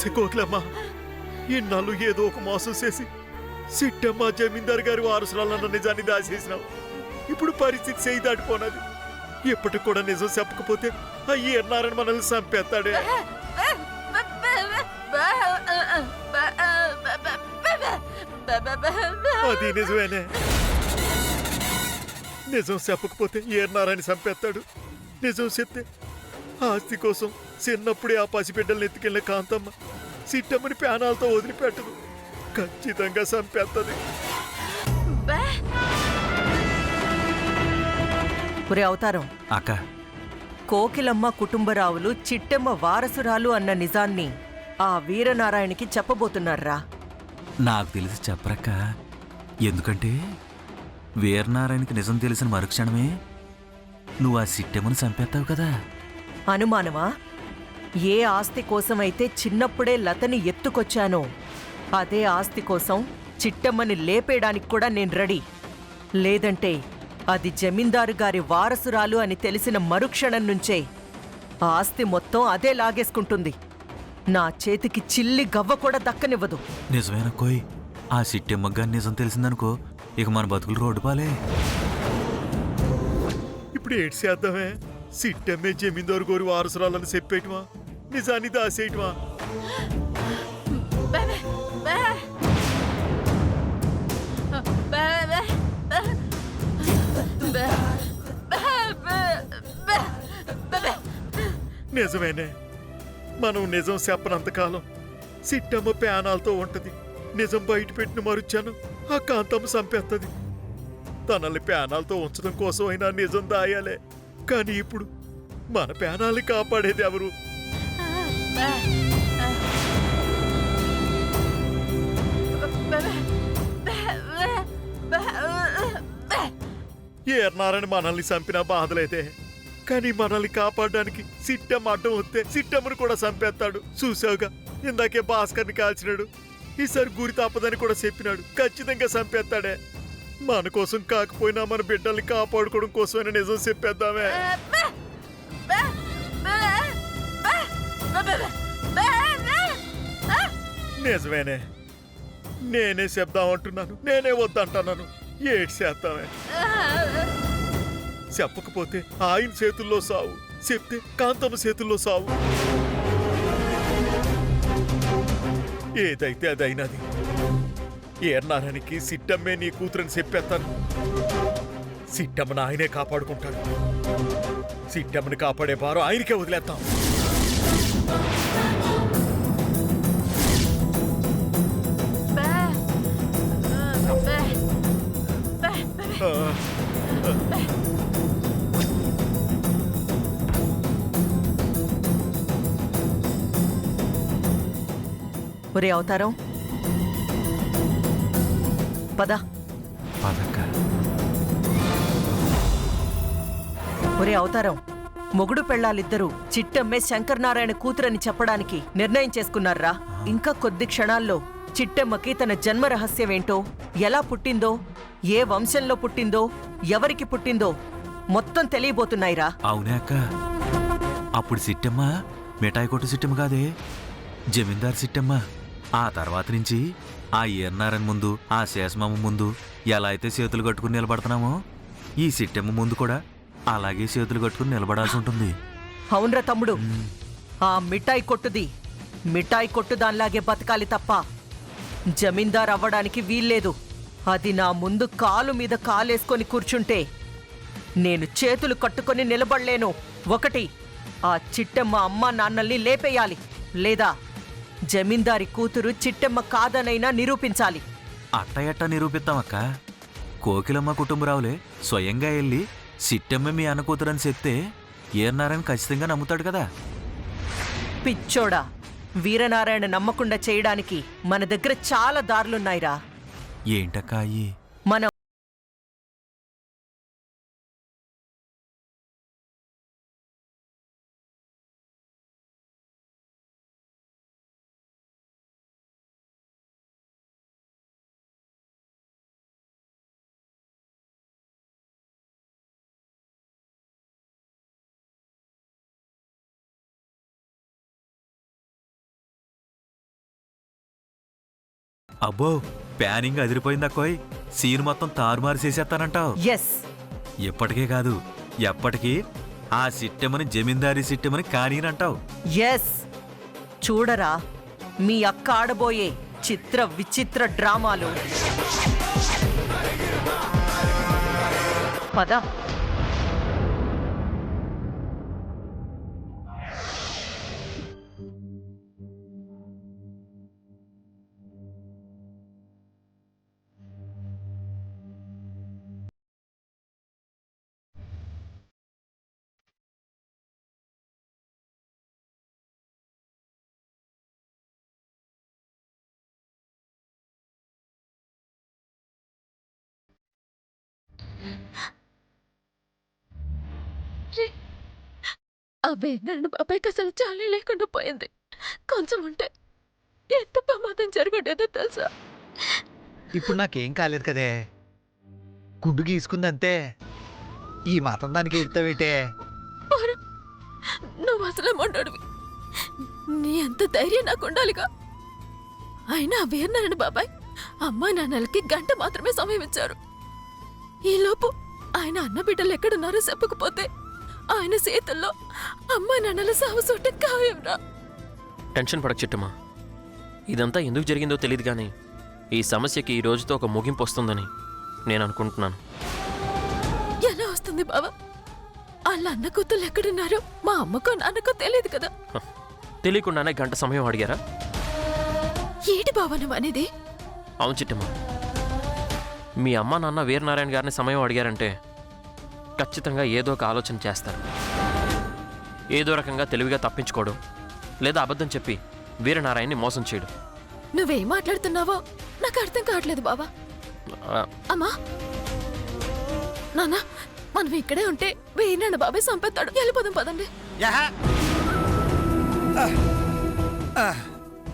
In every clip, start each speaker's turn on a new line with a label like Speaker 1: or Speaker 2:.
Speaker 1: చూసే కోకిలమ్మా, ఇన్నాళ్ళు ఏదో ఒక మోసం చేసి సిట్టమ్మ జమీందారు గారి వారసులన్న నిజాన్ని దాచేసినావు. ఇప్పుడు పరిస్థితి చేయి దాటిపోనది. ఇప్పటికి కూడా నిజం చెప్పకపోతే అయ్యి ఎన్నారని మనల్ని చంపేస్తాడే. అది నిజమేనే. నిజం చెప్పకపోతే ఏర్నారని చంపేస్తాడు. నిజం చెప్తే ఆస్తి కోసం చిన్నప్పుడే ఆ పసిబిడ్డల్ని ఎత్తుకెళ్ళిన కాంతమ్మ సిట్టమ్మని ప్యానాలతో వదిలిపెట్టదు. ఖచ్చితంగా చంపేస్తుంది.
Speaker 2: ఒరే అవతారం
Speaker 3: అక్క,
Speaker 2: కోకిలమ్మ కుటుంబరావులు చిట్టమ్మ వారసురాలు అన్న నిజాన్ని ఆ వీరనారాయణకి చెప్పబోతున్నారా?
Speaker 3: నాకు తెలిసి చెప్పరక్క. ఎందుకంటే వీరనారాయణకి నిజం తెలిసిన మరుక్షణమే నువ్వు ఆ సిట్టెమ్మను చంపేస్తావు కదా.
Speaker 2: అనుమానమా? ఏ ఆస్తి కోసమైతే చిన్నప్పుడే లతని ఎత్తుకొచ్చానో అదే ఆస్తి కోసం చిట్టమ్మని లేపేయడానికి కూడా నేను రెడీ. లేదంటే అది జమీందారు గారి వారసురాలు అని తెలిసిన మరుక్షణం నుంచే ఆస్తి మొత్తం అదే లాగేసుకుంటుంది. నా చేతికి చిల్లి గవ్వ కూడా దక్కనివ్వదు.
Speaker 3: నిజమేనక్కోయ్, ఆ సిట్టెమ్మగా నిజం తెలిసిందనుకో, ఇక మన బతుకులు రోడ్డు పాలే.
Speaker 1: ఇప్పుడు ఏడు చేద్దామే? సిట్టమ్మే జమీందారు గోరి వారసురాలని చెప్పేయటమా, నిజాన్ని దాసేయటమా? నిజమేనే. మనం నిజం చెప్పనంతకాలం సిట్టమ్మ ప్యానాలతో ఉంటది. నిజం బయట పెట్టిన మరుచాను ఆ కాంతమ్మ చంపేస్తుంది. తనల్ని ప్యానాలతో ఉంచడం కోసం అయినా నిజం దాయాలే. కానీ ఇప్పుడు మన ప్యానాల్ని కాపాడేది ఎవరు? ఏర్నారని మనల్ని చంపినా బాధలేదే, కానీ మనల్ని కాపాడడానికి సిట్టమ్మ అడ్డం వస్తే సిట్టమ్మను కూడా చంపేస్తాడు. చూసావుగా, ఇందాకే భాస్కర్ని కాల్చినాడు. ఈసారి గురి తప్పదని కూడా చెప్పినాడు. ఖచ్చితంగా చంపేస్తాడే. మన కోసం కాకపోయినా మన బిడ్డల్ని కాపాడుకోవడం కోసమైనా నిజం చెప్పేద్దామే. నిజమేనే. నేనే చెప్దామంటున్నాను, నేనే వద్దంటున్నాను. ఏడు చేద్దామే? చెప్పకపోతే ఆయన చేతుల్లో సావు, చెప్తే కాంతమ్మ చేతుల్లో సావు. ఏదైతే అదైనది. ఏర్నారానికి సిట్టమ్మే నీ కూతురని చెప్పేస్తాను. సిట్టమ్మను ఆయనే కాపాడుకుంటాడు. సిట్టమ్మని కాపాడే భారం ఆయనకే వదిలేస్తాం.
Speaker 2: ఒరే అవతారం, పద. ఒరే అవతారం, మొగుడు పెళ్ళాలిద్దరూ చిట్టమ్మే శంకరనారాయణ కూతురని చెప్పడానికి నిర్ణయం చేసుకున్నారా? ఇంకా కొద్ది క్షణాల్లో చిట్టమ్మకి తన జన్మ రహస్యమేంటో, ఎలా పుట్టిందో, ఏ వంశంలో పుట్టిందో, ఎవరికి పుట్టిందో మొత్తం తెలియబోతున్నాయిరా.
Speaker 3: అవునే అక్క. అప్పుడు సిట్టమ్మ మిఠాయి కొట్టు సిట్టమ్మ కాదే, జమీందారు సిట్టమ్మ. ఆ తర్వాత నుంచి ఆ ఏర్నారాయణ ముందు, ఆ శేషమామ ముందు ఎలా అయితే చేతులు కట్టుకుని నిలబడుతున్నామో, ఈ సిట్టమ్మ ముందు కూడా అలాగే చేతులు కట్టుకుని నిలబడాల్సి ఉంటుంది.
Speaker 2: అవునరా తమ్ముడు, ఆ మిఠాయి కొట్టుది మిఠాయి కొట్టు దానిలాగే బతకాలి తప్ప జమీందార్ అవ్వడానికి వీల్లేదు. అది నా ముందు కాలు మీద కాలేసుకొని కూర్చుంటే నేను చేతులు కట్టుకొని నిలబడలేను. ఒకటి, ఆ చిట్టమ్మ అమ్మ నాన్నల్ని లేపేయాలి, లేదా జమీందారి కూతురు చిట్టమ్మ కాదనైనా నిరూపించాలి.
Speaker 3: అట్ట ఎట్టా నిరూపిస్తామక్క? కోకిలమ్మ కుటుంబరావులే స్వయంగా వెళ్ళి సిట్టమ్మ మీ అన్న కూతురని చెప్తే ఏర్నారాయణ ఖచ్చితంగా నమ్ముతాడు కదా.
Speaker 2: పిచ్చోడా, వీరనారాయణ నమ్మకుండా చేయడానికి మన దగ్గర చాలా దారులున్నాయిరా.
Speaker 3: ఏంటక్కా అయ్యి?
Speaker 2: మన
Speaker 3: అబ్బో ప్యానింగ్ అదిరిపోయిందక్కోయ్. సీన్ మొత్తం తారుమారు చేసేస్తానంటావు.
Speaker 2: ఎస్,
Speaker 3: ఎప్పటికే కాదు ఎప్పటికీ ఆ సిట్టెమని జమీందారీ సిట్టెమని కానీనంటావు.
Speaker 2: ఎస్. చూడరా మీ అక్క ఆడబోయే చిత్ర విచిత్ర డ్రామాలు. పద.
Speaker 4: అవే నన్ను బాబాయ్కి అసలు చాలీ లేకుండా పోయింది. కొంచెం ఉంటే ఎంత ప్రమాదం జరుగుండేదో తెలుసా?
Speaker 5: ఇప్పుడు నాకేం కాలేదు కదే, గుడ్డు గీసుకుందంతే. ఈ మాత్రం దానికి ఎడతావేటే?
Speaker 4: నువ్వు అసలే మొండడివి. నీ అంత ధైర్యం నాకు ఉండాలిగా. అయినా అవేర్నారాయణ బాబాయ్ అమ్మా నాన్నలకి గంట మాత్రమే సమయం ఇచ్చారు. ఈలోపు ఆయన అన్న బిడ్డలు ఎక్కడున్నారో చెప్పకపోతే ఆయన చేతుల్లో అమ్మా నాన్నల సాగు సోటే ఖాయంరా.
Speaker 6: టెన్షన్ పడక చిట్టమ్మా. ఇదంతా ఎందుకు జరిగిందో తెలియదు కానీ ఈ సమస్యకి ఈ రోజుతో ఒక ముగింపు వస్తుందని నేను అనుకుంటున్నాను.
Speaker 4: ఎలా వస్తుంది బావా? వాళ్ళ అన్న కూతుళ్ళు ఎక్కడున్నారో మా అమ్మకో నాన్నకో తెలియదు కదా.
Speaker 6: తెలియకుండానే గంట సమయం అడిగారా?
Speaker 4: ఏటి బావా నువ్వు అనేది?
Speaker 6: అవును చిట్టమ్మా, మీ అమ్మ నాన్న వీరనారాయణ గారిని సమయం అడిగారంటే ఖచ్చితంగా ఏదో ఒక ఆలోచన చేస్తారు. ఏదో రకంగా తెలివిగా తప్పించుకోవడం లేదా అబద్ధం చెప్పి వీరనారాయణని మోసం చేయడం.
Speaker 4: నువ్వేం మాట్లాడుతున్నావో నాకు అర్థం కావట్లేదు బావా.
Speaker 6: ఆ,
Speaker 4: అమ్మా నాన్న, మనం ఇక్కడే ఉంటే వీరనారాయణ బాబాయ్ సంపెత్తాడు. వెళ్ళిపోదాం పదండి.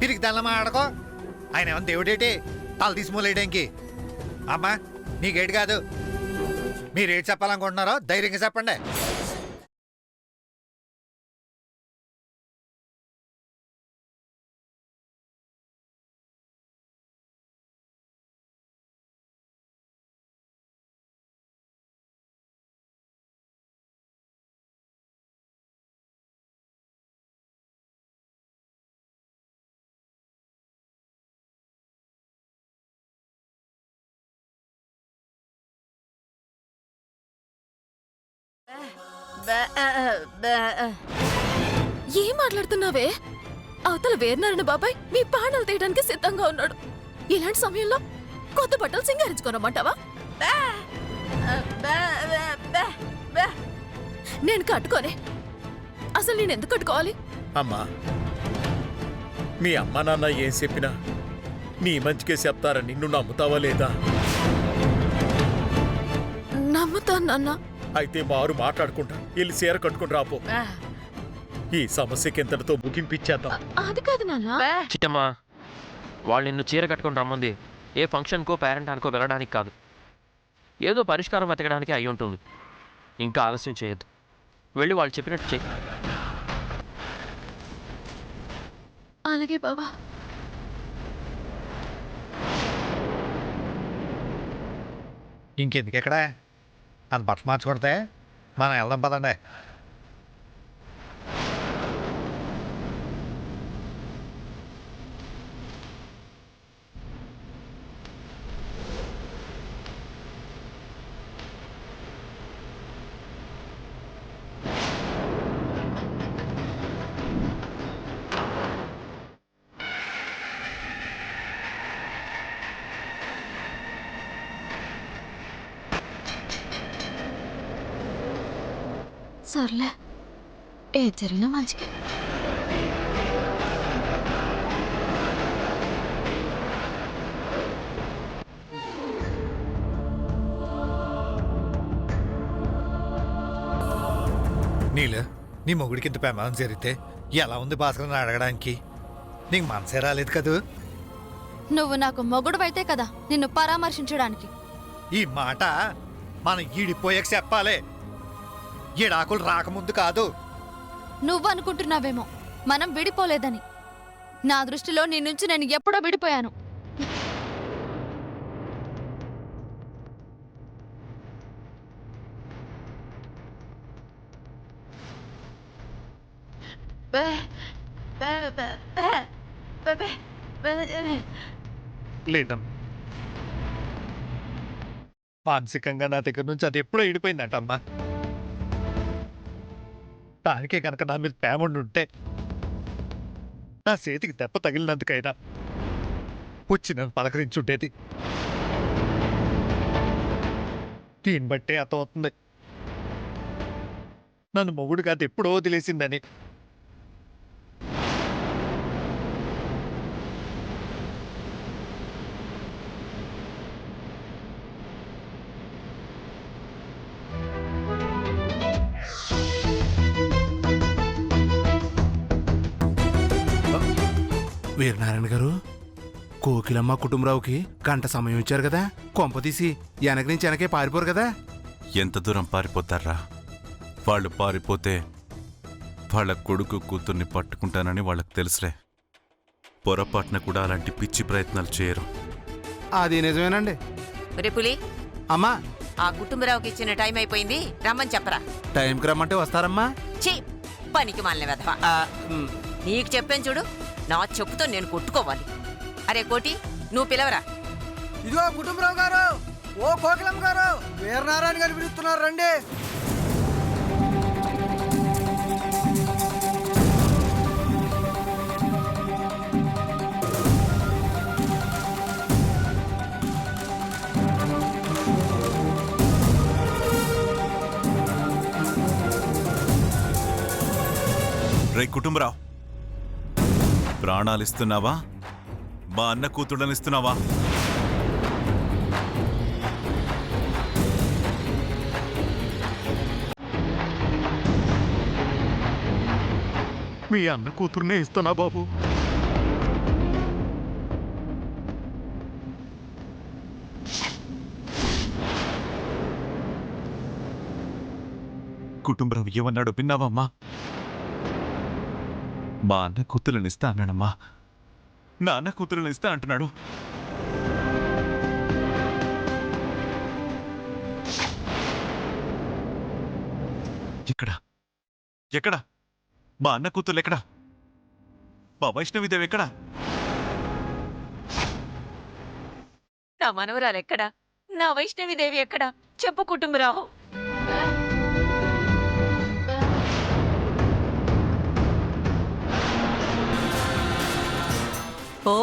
Speaker 5: తిరిగి తెల్లమా ఆడకో. ఆయన ఏమన్నా దేవుడేటి తల తీసి మూలేయడానికి? అమ్మా నీకేటి కాదు, మీరేటి చెప్పాలనుకుంటున్నారో ధైర్యంగా చెప్పండి.
Speaker 4: ఏం మాట్లాడుతున్నావే? అవతల వీరనారాయణ బాబాయ్ మీ ప్రాణాలు తీయడానికి సిద్ధంగా ఉన్నాడు. ఇలాంటి సమయంలో కొత్త బట్టలు సింగారించుకోనమ్మంటావా? నేను కట్టుకోనే. అసలు నేను ఎందుకు కట్టుకోవాలి?
Speaker 1: అమ్మా, మీ అమ్మ నాన్న ఏం చెప్పినా నీ మంచికే చెప్తారని నువ్వు నమ్ముతావా లేదా?
Speaker 4: నమ్ముతాను నాన్న.
Speaker 1: అయితే మారు మాట్లాడుకుంటా వెళ్ళి చీర కట్టుకుని రాపో. ఈ సమస్యకి ఎంతటితో ముగింపిచ్చేద్దాం.
Speaker 4: అది కాదు నాన్న.
Speaker 6: చిట్టమ్మా, వాళ్ళు నిన్ను చీర కట్టుకొని రమ్మంది ఏ ఫంక్షన్కో పేరెంటానికో వెళ్ళడానికి కాదు. ఏదో పరిష్కారం వెతకడానికి అయి ఉంటుంది. ఇంకా ఆలస్యం చేయొద్దు, వెళ్ళి వాళ్ళు చెప్పినట్టు చెయ్యి.
Speaker 4: అలాగే బాబా.
Speaker 5: ఇంకెందుకు ఎక్కడ అంత బట్టలు మార్చుకుంటే మనం వెళ్దాం పదండి.
Speaker 4: సర్లే, ఏ జరిగినా మంచిగా.
Speaker 5: నీళ్ళు నీ మొగుడికి ఇంత ప్రమాదం జరిగితే ఎలా ఉంది భాస్కర్ని అడగడానికి? నీకు మనసే రాలేదు కదూ?
Speaker 7: నువ్వు నాకు మొగుడువైతే కదా నిన్ను పరామర్శించడానికి.
Speaker 5: ఈ మాట మనం ఈడిపోయాక చెప్పాలి, ఈడాకులు రాకముందు కాదు.
Speaker 7: నువ్వు అనుకుంటున్నావేమో మనం విడిపోలేదని. నా దృష్టిలో నీ నుంచి నేను ఎప్పుడో విడిపోయాను.
Speaker 5: లేదమ్మా, మానసికంగా నా దగ్గర నుంచి అది ఎప్పుడో ఇడిపోయిందంటమ్మా. దానికే కనుక నా మీద ప్రేమ ఉంటే నా చేతికి దెబ్బ తగిలినందుకైనా వచ్చి నన్ను పలకరించుండేది. దీన్ని బట్టే అర్థమవుతుంది నన్ను మొగుడు కాదు ఎప్పుడో వదిలేసిందని.
Speaker 8: వీరనారాయణ గారు, కోకిలమ్మ కుటుంబరావుకి గంట సమయం ఇచ్చారు కదా, కొంపదీసి వెనక నుంచి వెనకే పారిపోరు కదా?
Speaker 3: ఎంత దూరం పారిపోతారా? వాళ్ళు పారిపోతే వాళ్ళ కొడుకు కూతుర్ని పట్టుకుంటానని వాళ్ళకి తెలుసులే. పొరపాటున కూడా అలాంటి పిచ్చి ప్రయత్నాలు చేయరు.
Speaker 8: అది నిజమేనండి.
Speaker 9: రే పులి,
Speaker 8: అమ్మా,
Speaker 9: ఆ కుటుంబరావుకి ఇచ్చిన టైం అయిపోయింది, రమ్మని చెప్పరా.
Speaker 8: టైంకి రమ్మంటే వస్తారమ్మా?
Speaker 9: ఛీ, పనికి మాలిన వెధవా. నీకు చెప్పాను చూడు, నా చెప్పుతో నేను కొట్టుకోవాలి. అరే కోటి, నువ్వు పిలవరా.
Speaker 10: ఇదిగో కుటుంబరావు గారు, ఓ కోకిలమ్మ గారు, వీరనారాయణ గారు పిలుస్తున్నారు, రండి.
Speaker 3: రే కుటుంబరావు, ప్రాణాలు ఇస్తున్నావా? మా అన్న కూతుళ్ళని ఇస్తున్నావా?
Speaker 1: మీ అన్న కూతుర్నే ఇస్తున్నా బాబు.
Speaker 3: కుటుంబరావు ఏమన్నాడు విన్నావమ్మా? మా అన్న కూతుళ్ళని ఇస్తా అన్నాడమ్మా. నా అన్న కూతుళ్ళని ఇస్తా అంటున్నాడు. ఎక్కడ ఎక్కడ మా అన్న కూతుర్లు ఎక్కడ? మా వైష్ణవిదేవి ఎక్కడ?
Speaker 9: నా మనవరాలు ఎక్కడా? నా వైష్ణవిదేవి ఎక్కడా? చెప్పు కుటుంబరావు.
Speaker 2: ఓ,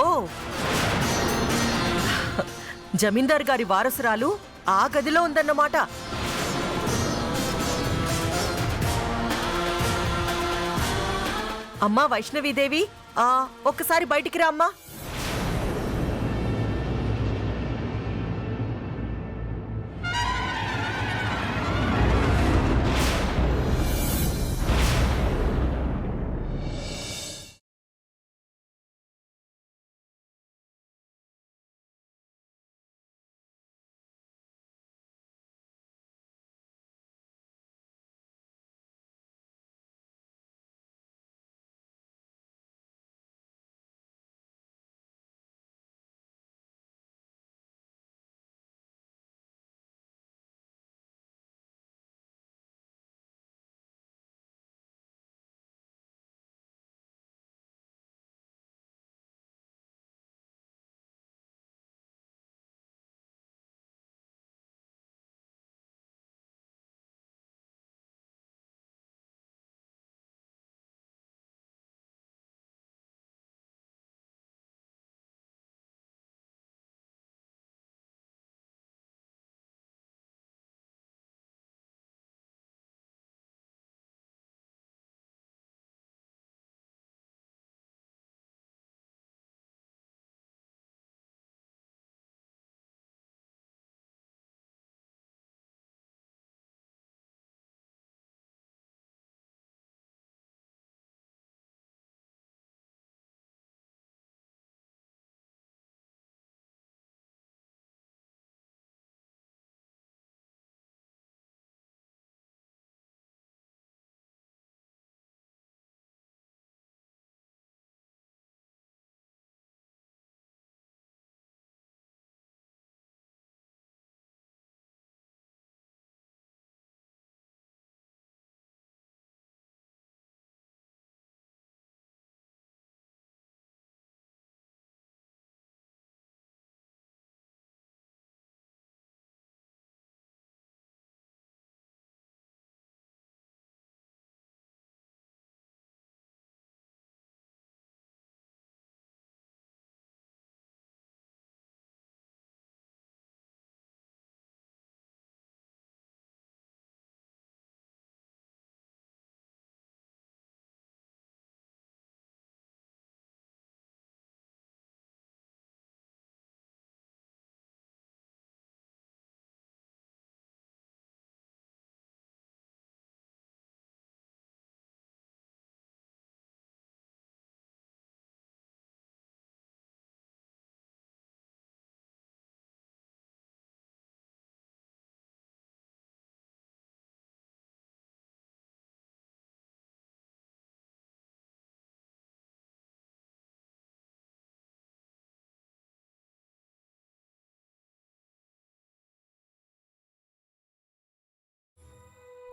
Speaker 2: జమీందార్ గారి వారసురాలు ఆ గదిలో ఉందన్నమాట. అమ్మా వైష్ణవీదేవి, ఒక్కసారి బయటికి రా అమ్మా.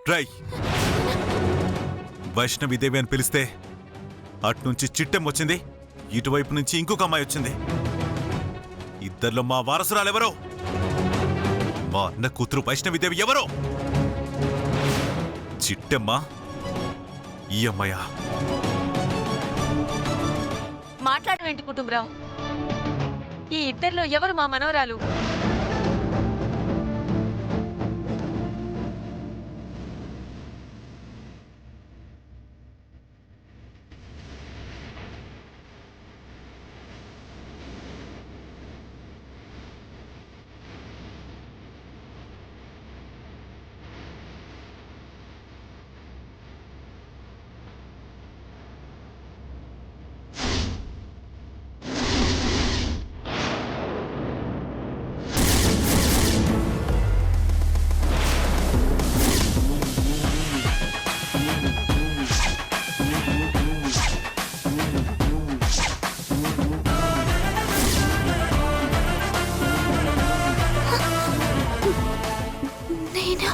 Speaker 11: ట్రై వైష్ణవిదేవి అని పిలిస్తే అట్నుంచి చిట్టెం వచ్చింది, ఇటువైపు నుంచి ఇంకొక అమ్మాయి వచ్చింది. ఇద్దరిలో మా వారసురాలెవరో? మా అన్న కూతురు వైష్ణవిదేవి ఎవరో? చిట్టెమ్మ, ఈ అమ్మాయా?
Speaker 9: మాట్లాడమేంటి కుటుంబరావు? ఈ ఇద్దరిలో ఎవరు మా మనవరాలు?
Speaker 4: నేనా?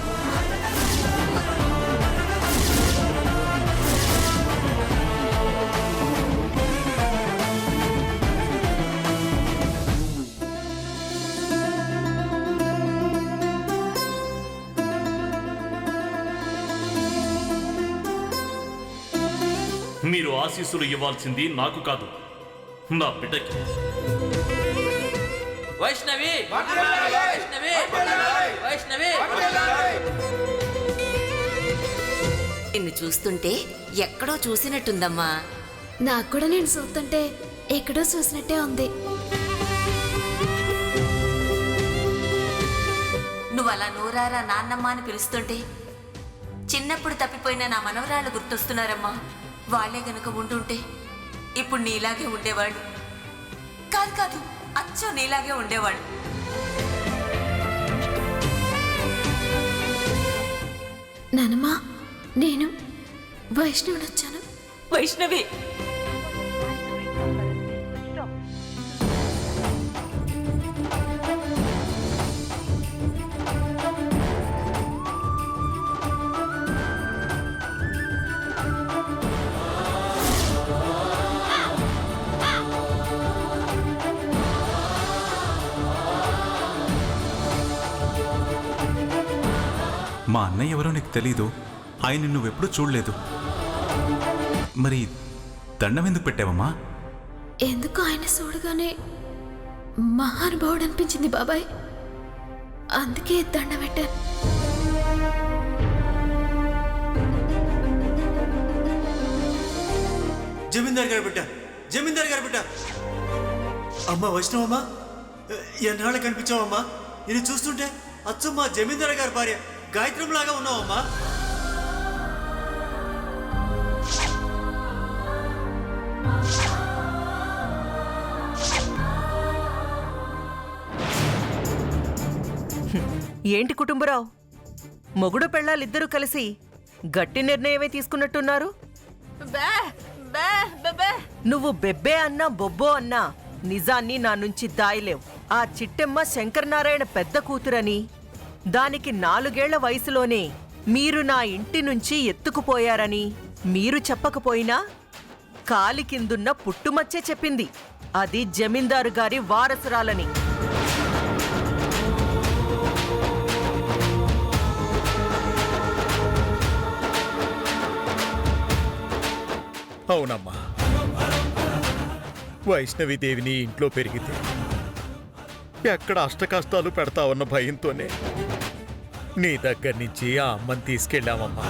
Speaker 12: మీరు ఆశీస్సులు ఇవ్వాల్సింది నాకు కాదు, నా బిడ్డకి.
Speaker 6: వైష్ణవి వైష్ణవి వైష్ణవి
Speaker 9: నిన్ను చూస్తుంటే ఎక్కడో చూసినట్టుందమ్మా.
Speaker 4: నాకు కూడా నేను చూస్తుంటే ఎక్కడో చూసినట్టే ఉంది.
Speaker 9: నువ్వు అలా నోరారా నాన్నమ్మ అని పిలుస్తుంటే చిన్నప్పుడు తప్పిపోయిన నా మనవరాళ్ళు గుర్తొస్తున్నారమ్మా. వాళ్ళే గనుక ఉండుంటే ఇప్పుడు నీలాగే ఉండేవాళ్ళు. కాదు కాదు, అచ్చో నీలాగే ఉండేవాళ్ళు.
Speaker 4: నానమ్మా, నేను వైష్ణవుని వచ్చాను.
Speaker 9: వైష్ణవి,
Speaker 11: మా అన్నయ్య ఎవరో నీకు తెలీదు, ఆయన నువ్వెప్పుడు చూడలేదు. మరి దండం ఎందుకు పెట్టావమ్మా?
Speaker 4: ఎందుకు ఆయన చూడగానే మహానుభావుడు అనిపించింది బాబాయ్, అందుకే దండ పెట్టాను.
Speaker 10: జమీందార్ గారు బిడ్డ, జమీందార్ గారు బిడ్డ. అమ్మ వైష్ణవమ్మా, ఎన్నాళ్ళు కనిపించావమ్మా? నేను చూస్తుంటే అచ్చం మా జమీందార్ గారి భార్య గాయత్రంలాగా ఉన్నావమ్మా.
Speaker 2: ఏంటి కుటుంబరావు, మొగుడు పెళ్ళాలిద్దరూ కలిసి గట్టి నిర్ణయమే తీసుకున్నట్టున్నారు? నువ్వు బెబ్బే అన్నా బొబ్బో అన్నా నిజాన్ని నా నుంచి దాయలేవు. ఆ చిట్టెమ్మ శంకరనారాయణ పెద్ద కూతురని, దానికి 4 ఏళ్ల వయసులోనే మీరు నా ఇంటి నుంచి ఎత్తుకుపోయారని మీరు చెప్పకపోయినా కాలి కిందున్న పుట్టుమచ్చే చెప్పింది. అది జమీందారు గారి వారసురాలని.
Speaker 1: అవునమ్మా, వైష్ణవిదేవిని ఇంట్లో పెరిగితే ఎక్కడ అష్టకష్టాలు పెడతావన్న భయంతోనే నీ దగ్గర నుంచి ఆ అమ్మని తీసుకెళ్ళామమ్మా.